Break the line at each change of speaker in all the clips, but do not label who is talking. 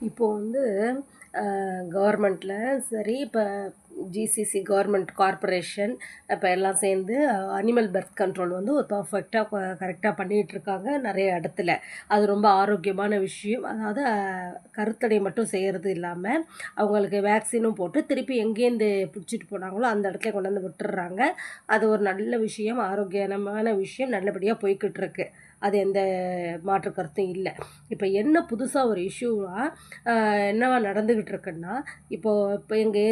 இப்போ வந்து கவர்மெண்ட்ல சரி, இப்போ ஜிசிசி கவர்மெண்ட் கார்ப்பரேஷன் இப்போ எல்லாம் சேர்ந்து அனிமல் பர்த் கண்ட்ரோல் வந்து ஒரு பர்ஃபெக்டாக கரெக்டாக பண்ணிகிட்ருக்காங்க நிறைய இடத்துல. அது ரொம்ப ஆரோக்கியமான விஷயம். அதாவது கருத்தடை மட்டும் செய்கிறது இல்லாமல் அவங்களுக்கு வேக்சினும் போட்டு திருப்பி எங்கேருந்து பிடிச்சிட்டு போனாங்களோ அந்த இடத்துல கொண்டு வந்து விட்டுடுறாங்க. அது ஒரு நல்ல விஷயம், ஆரோக்கியமான விஷயம், நல்லபடியாக போய்கிட்டு இருக்கு. அது எந்த மாற்று கருத்தும் இல்லை. இப்போ என்ன புதுசாக ஒரு இஷ்யூவா என்னவா நடந்துக்கிட்டு இருக்குன்னா, இப்போ எங்கள்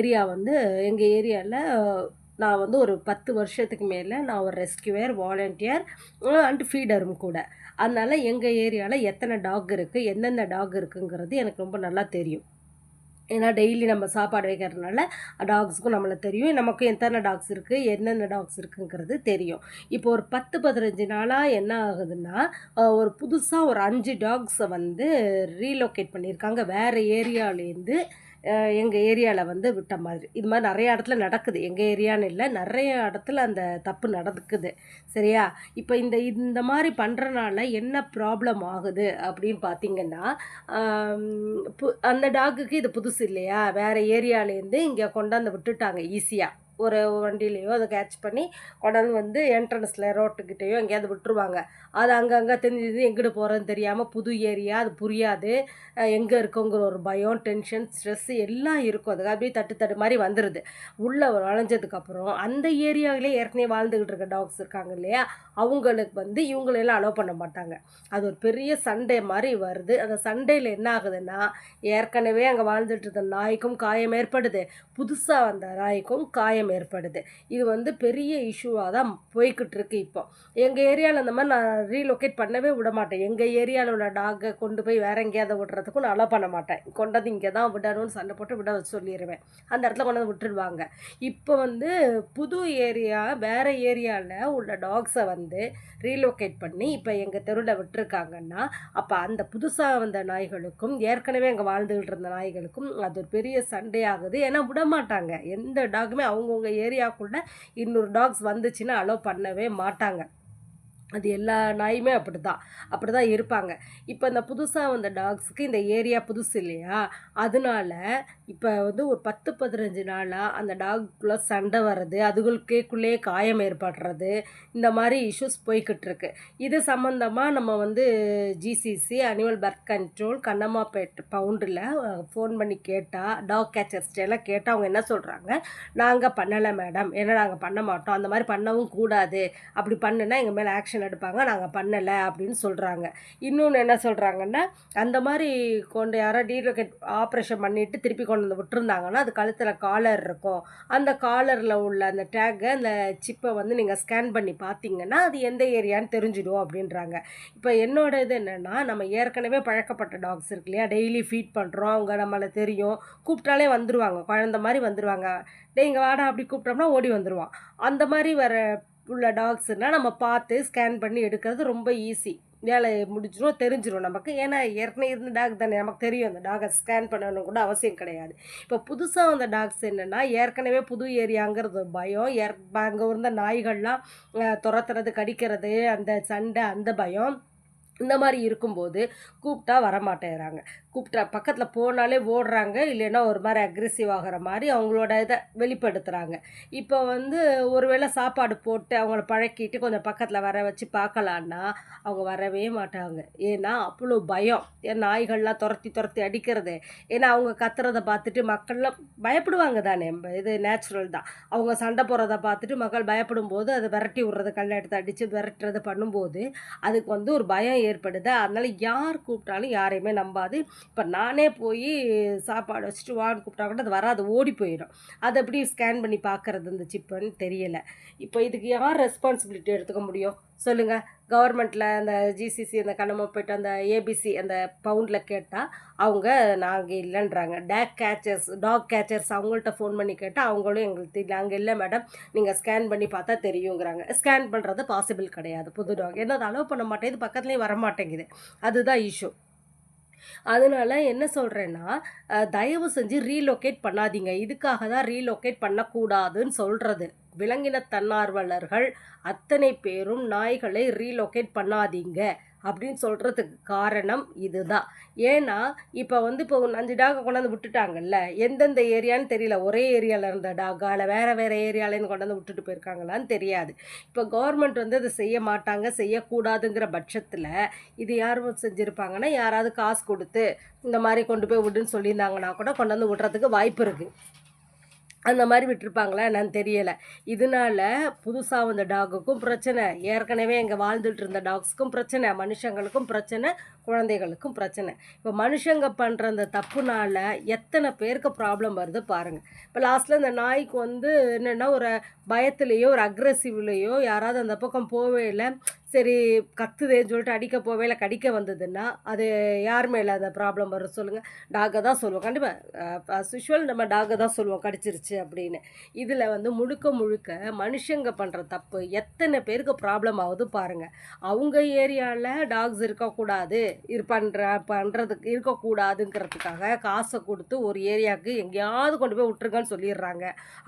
ஏரியாவில் நான் வந்து ஒரு 10 வருஷத்துக்கு மேலே நான் ஒரு ரெஸ்க்யூவர், வாலண்டியர் அண்ட் ஃபீடரும் கூட. அதனால எங்கள் ஏரியாவில் எத்தனை டாக் இருக்குது, எந்தெந்த டாக் இருக்குங்கிறது எனக்கு ரொம்ப நல்லா தெரியும். ஏன்னா டெய்லி நம்ம சாப்பாடு வைக்கிறதுனால டாக்ஸுக்கும் நம்மள தெரியும். நமக்கும் எத்தனை டாக்ஸ் இருக்குது, எந்தெந்த டாக்ஸ் இருக்குங்கிறது தெரியும். இப்போ ஒரு 10, 15 நாளாக என்ன ஆகுதுன்னா, ஒரு புதுசாக ஒரு 5 டாக்ஸை வந்து ரீலொகேட் பண்ணியிருக்காங்க. வேறு ஏரியாலேருந்து எங்கள் ஏரியாவில் வந்து விட்ட மாதிரி. இது மாதிரி நிறைய இடத்துல நடக்குது. எங்கள் ஏரியான்னு இல்லை, நிறைய இடத்துல அந்த தப்பு நடக்குது. சரியா? இப்போ இந்த இந்த மாதிரி பண்ணுறனால என்ன ப்ராப்ளம் ஆகுது அப்படின்னு பார்த்தீங்கன்னா, அந்த டாக்குக்கு இது புதுசு இல்லையா? வேறு ஏரியாலேருந்து இங்கே கொண்டாந்து விட்டுட்டாங்க ஈஸியா. ஒரு வண்டியிலையோ அதை கேட்ச் பண்ணி கொண்டாந்து வந்து என்ட்ரன்ஸில் ரோட்டுக்கிட்டேயோ எங்கேயாவது விட்டுருவாங்க. அது அங்கங்கே தெரிஞ்சது எங்கிட்டு போகிறதுன்னு தெரியாமல் புது ஏரியா, அது புரியாது. எங்கே இருக்கோங்கிற ஒரு பயம், டென்ஷன், ஸ்ட்ரெஸ்ஸு எல்லாம் இருக்கும். அதுக்கு அப்படியே தட்டு தட்டு மாதிரி வந்துடுது. உள்ளே நுழைஞ்சதுக்கப்புறம் அந்த ஏரியாவிலே ஏற்கனவே வாழ்ந்துக்கிட்டு இருக்க டாக்ஸ் இருக்காங்க இல்லையா, அவங்களுக்கு வந்து இவங்களெல்லாம் அலோவ் பண்ண மாட்டாங்க. அது ஒரு பெரிய சண்டை மாதிரி வருது. அந்த சண்டையில் என்ன ஆகுதுன்னா, ஏற்கனவே அங்கே வாழ்ந்துட்டு இருந்த நாய்க்கும் காயம் ஏற்படுது, புதுசாக வந்த நாய்க்கும் காயம் ஏற்படுது. இது வந்து பெரிய இஷ்யூவாக தான் போய்கிட்டு இருக்கு இப்போ. எங்கள் ஏரியாவில் இந்த மாதிரி நான் ரீலொகேட் பண்ணவே விட மாட்டேன். எங்கள் ஏரியாவில் உள்ள டாகை கொண்டு போய் வேற எங்கேயாவது விடுறதுக்கும் நான் அலோவ் பண்ண மாட்டேன். கொண்டாந்து இங்கே தான் விடணும்னு சண்டை போட்டு விட வச்சு சொல்லிடுவேன். அந்த இடத்துல கொண்டாந்து விட்டுடுவாங்க. இப்போ வந்து புது ஏரியா, வேற ஏரியாவில் உள்ள டாக்ஸை வந்து ரீலொகேட் பண்ணி இப்போ எங்கள் தெருவில் விட்டுருக்காங்கன்னா, அப்போ அந்த புதுசாக வந்த நாய்களுக்கும் ஏற்கனவே அங்கே வாழ்ந்துகிட்டு இருந்த நாய்களுக்கும் அது ஒரு பெரிய சண்டையாகுது. ஏன்னா விடமாட்டாங்க. எந்த டாகுமே அவங்கவுங்க ஏரியாவுக்குள்ள இன்னொரு டாக்ஸ் வந்துச்சுன்னா அலோவ் பண்ணவே மாட்டாங்க. அது எல்லா நாயுமே அப்படி தான் இருப்பாங்க. இப்போ இந்த புதுசாக வந்த டாக்ஸுக்கு இந்த ஏரியா புதுசு இல்லையா, அதனால இப்போ வந்து ஒரு 10, 15 நாளாக அந்த டாக்குள்ளே சண்டை வர்றது, அதுகளுக்கேக்குள்ளேயே காயம் ஏற்படுறது, இந்த மாதிரி இஷ்யூஸ் போய்கிட்டுருக்கு. இது சம்மந்தமாக நம்ம வந்து GCC animal birth control Kannammapet பவுண்டில் ஃபோன் பண்ணி கேட்டால், டாக் கேச்சர்ஸ்டெல்லாம் கேட்டால் அவங்க என்ன சொல்கிறாங்க, நாங்கள் பண்ணலை மேடம், ஏன்னா நாங்கள் பண்ண மாட்டோம், அந்த மாதிரி பண்ணவும் கூடாது, அப்படி பண்ணுனா எங்கள் மேலே ஆக்ஷன் எடுப்பாங்க, நாங்கள் பண்ணலை அப்படின்னு சொல்கிறாங்க. இன்னொன்று என்ன சொல்கிறாங்கன்னா, அந்த மாதிரி கொண்டு யாராவது டீலோகேட் ஆப்ரேஷன் பண்ணிவிட்டு திருப்பி கொண்டு வந்து விட்டுருந்தாங்கன்னா, அது கழுத்தில் காலர் இருக்கும். அந்த காலரில் உள்ள அந்த டேக்கை, அந்த சிப்பை வந்து நீங்கள் ஸ்கேன் பண்ணி பார்த்தீங்கன்னா அது எந்த ஏரியான்னு தெரிஞ்சிடும் அப்படின்றாங்க. இப்போ என்னோட இது என்னென்னா, நம்ம ஏற்கனவே பழக்கப்பட்ட டாக்ஸ் இருக்கு இல்லையா, டெய்லி ஃபீட் பண்ணுறோம், அவங்க நம்மளை தெரியும், கூப்பிட்டாலே வந்துடுவாங்க, குழந்த மாதிரி வந்துடுவாங்க. டேய் இங்கே வாடா அப்படி கூப்பிட்டோம்னா ஓடி வந்துடுவான். அந்த மாதிரி உள்ள டாக்ஸுனால் நம்ம பார்த்து ஸ்கேன் பண்ணி எடுக்கிறது ரொம்ப ஈஸி. வேலை முடிஞ்சிடும், தெரிஞ்சிடும் நமக்கு. ஏன்னா ஏற்கனவே இருந்த டாக் தானே, நமக்கு தெரியும். அந்த டாகை ஸ்கேன் பண்ணணும் கூட அவசியம் கிடையாது. இப்போ புதுசாக வந்த டாக்ஸ் என்னென்னா, ஏற்கனவே புது ஏரியாங்கிறது பயம், அங்கே இருந்த நாய்கள்லாம் துரத்துறது, கடிக்கிறது, அந்த சண்டை, அந்த பயம், இந்த மாதிரி இருக்கும்போது கூப்பிட்டா வரமாட்டேங்கிறாங்க. கூப்பிட்டா பக்கத்தில் போனாலே ஓடுறாங்க, இல்லைன்னா ஒரு மாதிரி அக்ரெசிவ் ஆகிற மாதிரி அவங்களோட இதை வெளிப்படுத்துகிறாங்க. இப்போ வந்து ஒரு வேளை சாப்பாடு போட்டு அவங்கள பழக்கிட்டு கொஞ்சம் பக்கத்தில் வர வச்சு பார்க்கலான்னா அவங்க வரவே மாட்டாங்க. ஏன்னா அவ்வளோ பயம். ஏன் நாய்கள்லாம் துரத்தி துரத்தி அடிக்கிறது. ஏன்னா அவங்க கத்துறதை பார்த்துட்டு மக்கள்லாம் பயப்படுவாங்க தானே, இது நேச்சுரல் தான். அவங்க சண்டை போடுறத பார்த்துட்டு மக்கள் பயப்படும் போது அதை விரட்டி விடுறது, கல்லை எடுத்து அடித்து விரட்டுறது பண்ணும்போது அதுக்கு வந்து ஒரு பயம் ஏற்படுது. அதனால் யார் கூப்பிட்டாலும் யாரையுமே நம்பாது. இப்போ நானே போய் சாப்பாடு வச்சுட்டு வான்னு கூப்பிட்டா கூட அது வராது, ஓடி போயிடும். அதை எப்படி ஸ்கேன் பண்ணி பார்க்குறது இந்த சிப்புன்னு தெரியலை. இப்போ இதுக்கு யார் ரெஸ்பான்சிபிலிட்டி எடுத்துக்க முடியும் சொல்லுங்கள்? கவர்மெண்ட்டில் அந்த ஜிசிசி அந்த கண்ணம்மா போய்ட்டு அந்த ஏபிசி அந்த பவுண்டில் கேட்டால் அவங்க நாங்கள் இல்லைன்றாங்க. டாக் கேச்சர்ஸ் அவங்கள்ட்ட ஃபோன் பண்ணி கேட்டால் அவங்களும் எங்களுக்கு தெரியல, நாங்கள் இல்லை மேடம், நீங்கள் ஸ்கேன் பண்ணி பார்த்தா தெரியுங்கிறாங்க. ஸ்கேன் பண்ணுறது பாசிபிள் கிடையாது. புது டாக் என்ன அதை அலோவ் பண்ண மாட்டேங்குது, பக்கத்துலேயும் வர மாட்டேங்குது. அதுதான் இஷ்யூ. அதனால என்ன சொல்கிறேன்னா, தயவு செஞ்சு ரீலொகேட் பண்ணாதீங்க. இதுக்காக தான் ரீலொகேட் பண்ணக்கூடாதுன்னு சொல்கிறது. விலங்கின தன்னார்வலர்கள் அத்தனை பேரும் நாய்களை ரீலொகேட் பண்ணாதீங்க அப்படின்னு சொல்கிறதுக்கு காரணம் இதுதான். ஏன்னா இப்போ இப்போ 5 டாகை கொண்டாந்து விட்டுட்டாங்கல்ல, எந்தெந்த ஏரியான்னு தெரியல. ஒரே ஏரியாவில் இருந்த டாகா இல்லை வேறு வேறு ஏரியாலேருந்து கொண்டாந்து விட்டுட்டு போயிருக்காங்களான்னு தெரியாது. இப்போ கவர்மெண்ட் அதை செய்ய மாட்டாங்க, செய்யக்கூடாதுங்கிற பட்சத்தில் இது யார் செஞ்சுருப்பாங்கன்னா, யாராவது காசு கொடுத்து இந்த மாதிரி கொண்டு போய் விடுன்னு சொல்லியிருந்தாங்கன்னா கூட கொண்டாந்து விடுறதுக்கு வாய்ப்பு இருக்குது. அந்த மாதிரி விட்டுருப்பாங்களா என்னன்னு தெரியலை. இதனால புதுசாக வந்த டாகுக்கும் பிரச்சனை, ஏற்கனவே இங்கே வாழ்ந்துட்டு இருந்த டாக்ஸ்க்கும் பிரச்சனை, மனுஷங்களுக்கும் பிரச்சனை, குழந்தைகளுக்கும் பிரச்சனை. இப்போ மனுஷங்க பண்ணுற அந்த தப்புனால எத்தனை பேருக்கு ப்ராப்ளம் வருது பாருங்கள். இப்போ லாஸ்ட்டில் இந்த நாய்க்கு என்னென்னா ஒரு பயத்துலேயோ ஒரு அக்ரெசிவ்லேயோ யாராவது அந்த பக்கம் போவே இல்லை, சரி கத்துதேன்னு சொல்லிட்டு அடிக்க போவே இல்லை, கடிக்க வந்ததுன்னா அது யார் மேலே அந்த ப்ராப்ளம் வரும் சொல்லுங்கள்? டாகை தான் சொல்லுவோம். கண்டிப்பாக அஸ் யூஷுவல் நம்ம டாகை தான் சொல்லுவோம் கடிச்சிருச்சு அப்படின்னு. இதில் முழுக்க முழுக்க மனுஷங்க பண்ணுற தப்பு எத்தனை பேருக்கு ப்ராப்ளம் ஆகுது பாருங்கள். அவங்க ஏரியாவில் டாக்ஸ் இருக்கக்கூடாது, பண்ணுறதுக்கு இருக்கக்கூடாதுங்கிறதுக்காக காசை கொடுத்து ஒரு ஏரியாவுக்கு எங்கேயாவது கொண்டு போய் விட்டுருங்கன்னு சொல்லிடுறாங்க.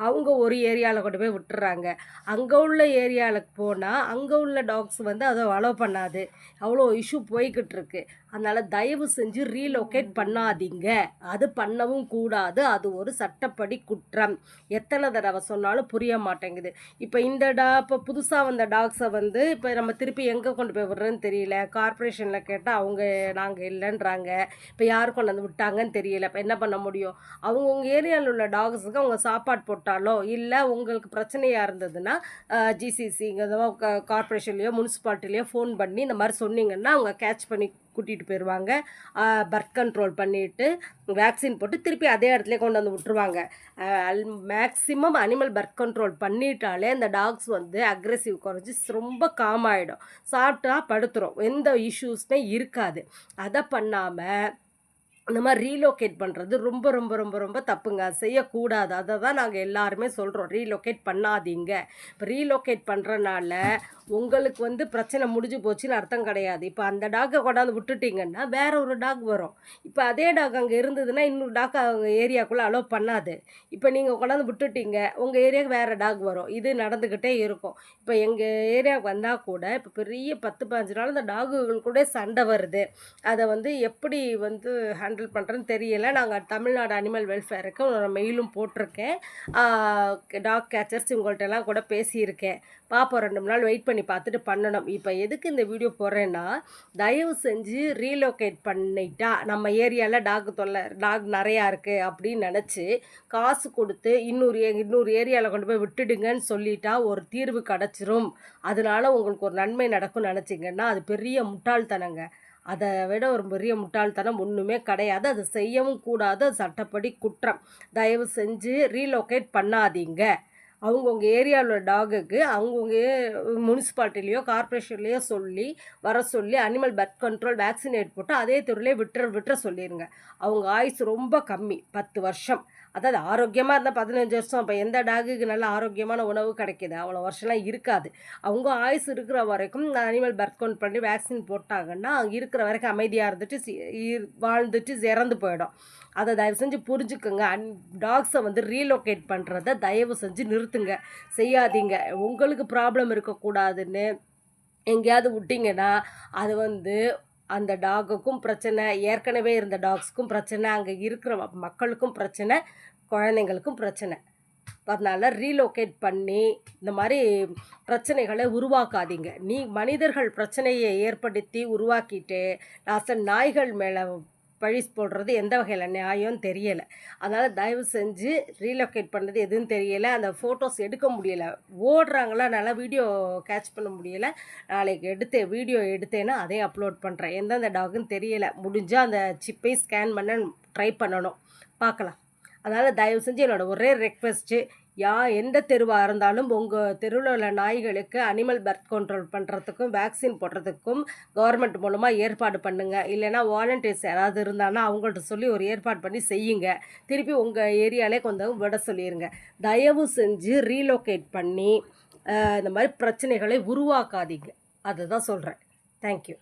அவங்க ஒரு ஏரியாவில் கொண்டு போய் விட்டுறாங்க. அங்கே உள்ள ஏரியாவுக்கு போனால் அங்கே உள்ள டாக்ஸ் அதை அலோவ் பண்ணாது. அவ்வளோ இஷ்யூ போய்கிட்டு இருக்கு. அதனால் தயவு செஞ்சு ரீலோகேட் பண்ணாதீங்க. அது பண்ணவும் கூடாது. அது ஒரு சட்டப்படி குற்றம். எத்தனை தடவை சொன்னாலும் புரிய மாட்டேங்குது. இப்போ இப்போ புதுசாக வந்த டாக்ஸை இப்போ நம்ம திருப்பி எங்கே கொண்டு போய் விடுறேன்னு தெரியல. கார்ப்பரேஷனில் கேட்டால் அவங்க நாங்கள் இல்லைன்றாங்க. இப்போ யார் கொண்டு வந்து விட்டாங்கன்னு தெரியல. இப்போ என்ன பண்ண முடியும்? அவங்கவுங்க ஏரியாவில் உள்ள டாக்ஸுக்கு அவங்க சாப்பாடு போட்டாலோ இல்லை உங்களுக்கு பிரச்சனையாக இருந்ததுன்னா ஜிசிசிங்க கார்ப்பரேஷன்லேயோ முனிசிபாலிட்டிலேயோ ஃபோன் பண்ணி இந்த மாதிரி சொன்னீங்கன்னா அவங்க கேட்ச் பண்ணி கூட்டிகிட்டு போயிடுவாங்க. பர்த் கண்ட்ரோல் பண்ணிவிட்டு வேக்சின் போட்டு திருப்பி அதே இடத்துல கொண்டு வந்து விட்டுருவாங்க. மேக்ஸிமம் அனிமல் பர்த் கண்ட்ரோல் பண்ணிட்டாலே அந்த டாக்ஸ் அக்ரெசிவ் குறைஞ்சி ரொம்ப காம் ஆகிடும். சாப்பிட்டா படுத்துரும், எந்த இஷ்யூஸ்மே இருக்காது. அதை பண்ணாமல் இந்த மாதிரி ரீலோகேட் பண்ணுறது ரொம்ப ரொம்ப ரொம்ப ரொம்ப தப்புங்க. செய்யக்கூடாது. அதை தான் நாங்கள் எல்லாருமே சொல்கிறோம், ரீலோகேட் பண்ணாதீங்க. இப்போ ரீலோகேட் பண்ணுறனால உங்களுக்கு பிரச்சனை முடிஞ்சு போச்சுன்னு அர்த்தம் கிடையாது. இப்போ அந்த டாக்கை கொண்டாந்து விட்டுட்டிங்கன்னா வேற ஒரு டாக் வரும். இப்போ அதே டாக் அங்கே இருந்ததுன்னா இன்னொரு டாக் அவங்க ஏரியாக்குள்ளே அலோவ் பண்ணாது. இப்போ நீங்கள் கொண்டாந்து விட்டுட்டீங்க, உங்கள் ஏரியாவுக்கு வேறு டாக் வரும். இது நடந்துக்கிட்டே இருக்கும். இப்போ எங்கள் ஏரியாவுக்கு வந்தால் கூட இப்போ பெரிய 10-15 நாள் இந்த டாகுகள் கூட சண்டை வருது. அதை எப்படி ஹேண்டில் பண்ணுறேன்னு தெரியலை. நாங்கள் தமிழ்நாடு அனிமல் வெல்ஃபேருக்கு ஒரு மெயிலும் போட்டிருக்கேன். டாக் கேச்சர்ஸ் இவங்கள்ட்ட எல்லாம் கூட பேசியிருக்கேன். பார்ப்போம், 2 நாள் வெயிட் பண்ணி பார்த்துட்டு பண்ணணும். இப்போ எதுக்கு இந்த வீடியோ போடுறேன்னா, தயவு செஞ்சு ரீலோகேட் பண்ணிட்டா நம்ம ஏரியாவில் டாக் நிறையா இருக்குது அப்படின்னு நினச்சி காசு கொடுத்து இன்னொரு ஏரியாவில் கொண்டு போய் விட்டுடுங்கன்னு சொல்லிட்டா ஒரு தீர்வு கிடச்சிரும், அதனால உங்களுக்கு ஒரு நன்மை நடக்கும்னு நினச்சிங்கன்னா அது பெரிய முட்டாள்தனங்க. அதை விட ஒரு பெரிய முட்டாள்தனம் ஒன்றுமே கிடையாது. அது செய்யவும் கூடாது. அது சட்டப்படி குற்றம். தயவு செஞ்சு ரீலோகேட் பண்ணாதீங்க. அவங்கவுங்க ஏரியாவில் டாகுக்கு அவங்கவுங்க முனிசிபாலிட்டிலேயோ கார்ப்பரேஷன்லேயோ வர சொல்லி அனிமல் பர்த் கண்ட்ரோல் வேக்சினேட் போட்டு அதே தெருவிலே விட்டுற சொல்லிடுங்க. அவங்க ஆயுசு ரொம்ப கம்மி, 10 வருஷம். அதாவது ஆரோக்கியமாக இருந்தால் 15 வருஷம். இப்போ எந்த டாகுக்கு நல்ல ஆரோக்கியமான உணவு கிடைக்கிது? அவ்வளோ வருஷம்லாம் இருக்காது. அவங்க ஆயுசு இருக்கிற வரைக்கும் அனிமல் பர்த் கண்ட்ரோல் பண்ணி வேக்சின் போட்டாங்கன்னா அங்கே இருக்கிற வரைக்கும் அமைதியாக இருந்துட்டு வாழ்ந்துட்டு இறந்து போயிடும். அதை தயவு செஞ்சு புரிஞ்சுக்குங்க. டாக்ஸை ரீலோகேட் பண்ணுறதை தயவு செஞ்சு நிறுத்துங்க, செய்யாதீங்க. உங்களுக்கு ப்ராப்ளம் இருக்கக்கூடாதுன்னு எங்கேயாவது விட்டிங்கன்னா அது அந்த டாகுக்கும் பிரச்சனை, ஏற்கனவே இருந்த டாக்ஸுக்கும் பிரச்சனை, அங்கே இருக்கிற மக்களுக்கும் பிரச்சனை, குழந்தைங்களுக்கும் பிரச்சனை. அதனால் ரீலோகேட் பண்ணி இந்த மாதிரி பிரச்சனைகளை உருவாக்காதீங்க. மனிதர்கள் பிரச்சனையை ஏற்படுத்தி உருவாக்கிட்டு லாஸ்ட்டாக நாய்கள் மேலே பழி போடுறது எந்த வகையில் நியாயம்னு தெரியலை. அதனால் தயவு செஞ்சு ரீலோகேட் பண்ணுறது எதுன்னு தெரியலை. அந்த ஃபோட்டோஸ் எடுக்க முடியலை, ஓடுறாங்களா, நல்லா வீடியோ கேட்ச் பண்ண முடியலை. நாளைக்கு வீடியோ எடுத்தேன்னா அதையும் அப்லோட் பண்ணுறேன். எந்தெந்த டாகுன்னு தெரியலை. முடிஞ்சால் அந்த சிப்பை ஸ்கேன் பண்ண ட்ரை பண்ணணும், பார்க்கலாம். அதனால் தயவு செஞ்சு என்னோடய ஒரே ரெக்வெஸ்ட்டு, எந்த தெருவாக இருந்தாலும் உங்கள் தெருவில் உள்ள நாய்களுக்கு அனிமல் பர்த் கண்ட்ரோல் பண்ணுறதுக்கும் வேக்சின் போடுறதுக்கும் கவர்மெண்ட் மூலமாக ஏற்பாடு பண்ணுங்கள். இல்லைனா வாலண்டியர்ஸ் யாராவது இருந்தாங்கன்னா அவங்கள்ட்ட சொல்லி ஒரு ஏற்பாடு பண்ணி செய்யுங்க. திருப்பி உங்கள் ஏரியாவிலே கொஞ்சம் விட சொல்லிடுங்க. தயவு செஞ்சு ரீலோகேட் பண்ணி இந்த மாதிரி பிரச்சனைகளை உருவாக்காதீங்க. அதுதான் சொல்கிறேன். தேங்க்யூ.